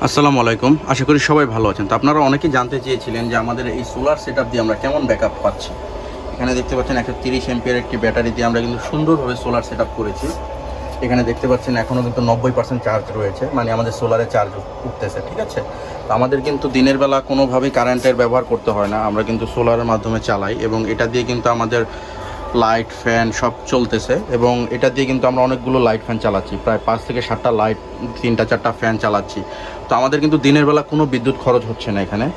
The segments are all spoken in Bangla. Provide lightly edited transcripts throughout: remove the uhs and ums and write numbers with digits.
আসসালামু আলাইকুম। আশা করি সবাই ভালো আছেন। তো আপনারা অনেকেই জানতে চেয়েছিলেন যে আমাদের এই সোলার সেটআপ দিয়ে আমরা কেমন ব্যাকআপ পাচ্ছি। এখানে দেখতে পাচ্ছেন 130 এমপিয়ার একটি ব্যাটারি দিয়ে আমরা কিন্তু সুন্দরভাবে সোলার সেটআপ করেছি। এখানে দেখতে পাচ্ছেন এখনও কিন্তু 90% চার্জ রয়েছে, মানে আমাদের সোলারে চার্জ উঠতেছে, ঠিক আছে। তো আমাদের কিন্তু দিনের বেলা কোনোভাবেই কারেন্টের ব্যবহার করতে হয় না, আমরা কিন্তু সোলারের মাধ্যমে চালাই এবং এটা দিয়ে কিন্তু আমাদের লাইট ফ্যান সব চলতেছে এবং এটা দিয়ে কিন্তু আমরা অনেকগুলো লাইট ফ্যান চালাচ্ছি, প্রায় 5 থেকে 7টা লাইট, 3টা 4টা ফ্যান চালাচ্ছি। তো আমাদের কিন্তু দিনের বেলা কোনো বিদ্যুৎ খরচ হচ্ছে না এখানে।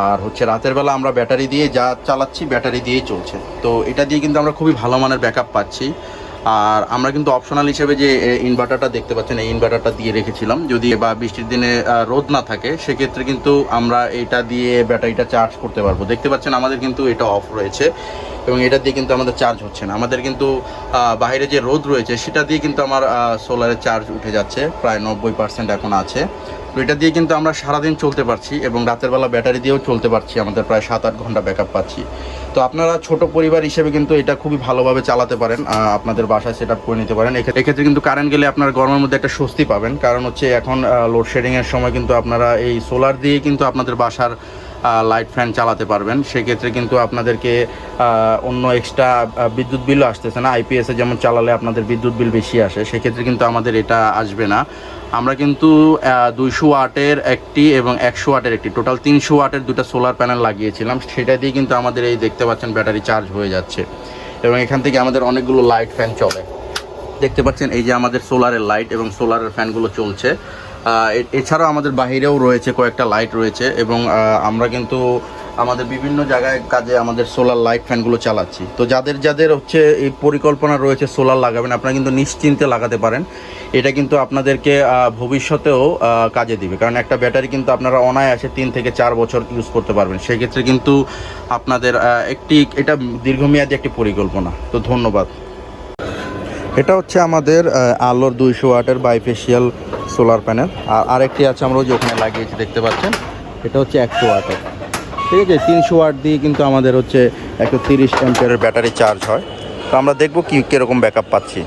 আর হচ্ছে রাতের বেলা আমরা ব্যাটারি দিয়ে যা চালাচ্ছি ব্যাটারি দিয়েই চলছে। তো এটা দিয়ে কিন্তু আমরা খুবই ভালো মানের ব্যাকআপ পাচ্ছি। আর আমরা কিন্তু অপশনাল হিসেবে যে ইনভার্টারটা দেখতে পাচ্ছেন, এই ইনভার্টারটা দিয়ে রেখেছিলাম, যদি বা বৃষ্টির দিনে রোদ না থাকে সেক্ষেত্রে কিন্তু আমরা এটা দিয়ে ব্যাটারিটা চার্জ করতে পারবো। দেখতে পাচ্ছেন আমাদের কিন্তু এটা অফ রয়েছে এবং এটা দিয়ে কিন্তু আমাদের চার্জ হচ্ছে না। আমাদের কিন্তু বাইরে যে রোদ রয়েছে সেটা দিয়ে কিন্তু আমার সোলারের চার্জ উঠে যাচ্ছে, প্রায় 90% এখন আছে। তো এটা দিয়ে কিন্তু আমরা সারাদিন চলতে পারছি এবং রাতের বেলা ব্যাটারি দিয়েও চলতে পারছি, আমাদের প্রায় 7-8 ঘন্টা ব্যাকআপ পাচ্ছি। তো আপনারা ছোট পরিবার হিসেবে কিন্তু এটা খুবই ভালোভাবে চালাতে পারেন, আপনাদের বাসায় সেট আপ করে নিতে পারেন। এক্ষেত্রে কিন্তু কারেন্ট গেলে আপনারা গরমের মধ্যে একটা স্বস্তি পাবেন, কারণ হচ্ছে এখন লোডশেডিংয়ের সময় কিন্তু আপনারা এই সোলার দিয়ে কিন্তু আপনাদের বাসার লাইট ফ্যান চালাতে পারবেন। সেক্ষেত্রে কিন্তু আপনাদেরকে অন্য এক্সট্রা বিদ্যুৎ বিলও আসতেছে না। আইপিএসে যেমন চালালে আপনাদের বিদ্যুৎ বিল বেশি আসে, সেক্ষেত্রে কিন্তু আমাদের এটা আসবে না। আমরা কিন্তু 200 ওয়াটের একটি এবং 100 ওয়াটের একটি, টোটাল 300 ওয়াটের দুটো সোলার প্যানেল লাগিয়েছিলাম। সেটা দিয়ে কিন্তু আমাদের এই দেখতে পাচ্ছেন ব্যাটারি চার্জ হয়ে যাচ্ছে এবং এখান থেকে আমাদের অনেকগুলো লাইট ফ্যান চলে। দেখতে পাচ্ছেন এই যে আমাদের সোলারের লাইট এবং সোলারের ফ্যানগুলো চলছে। এছাড়াও আমাদের বাহিরেও রয়েছে কয়েকটা লাইট রয়েছে এবং আমরা কিন্তু আমাদের বিভিন্ন জায়গায় কাজে আমাদের সোলার লাইট ফ্যানগুলো চালাচ্ছি। তো যাদের যাদের হচ্ছে এই পরিকল্পনা রয়েছে সোলার লাগাবেন, আপনারা কিন্তু নিশ্চিন্তে লাগাতে পারেন। এটা কিন্তু আপনাদেরকে ভবিষ্যতেও কাজে দিবে, কারণ একটা ব্যাটারি কিন্তু আপনারা অনায়াসে 3 থেকে 4 বছর ইউজ করতে পারবেন। সেক্ষেত্রে কিন্তু আপনাদের এটা দীর্ঘমেয়াদী একটি পরিকল্পনা। তো ধন্যবাদ। এটা হচ্ছে আমাদের আলোর 200 ওয়াটের বাইফেশিয়াল সোলার প্যানেল। আর আরেকটি আছে আমরা যে ওখানে লাগিয়েছি, দেখতে পাচ্ছেন, এটা হচ্ছে 100 ওয়াটের। ঠিক আছে, 300 ওয়াট দিয়ে কিন্তু আমাদের হচ্ছে 130 অ্যাম্পিয়ারের ব্যাটারি চার্জ হয়। তো আমরা দেখব কীরকম ব্যাকআপ পাচ্ছি।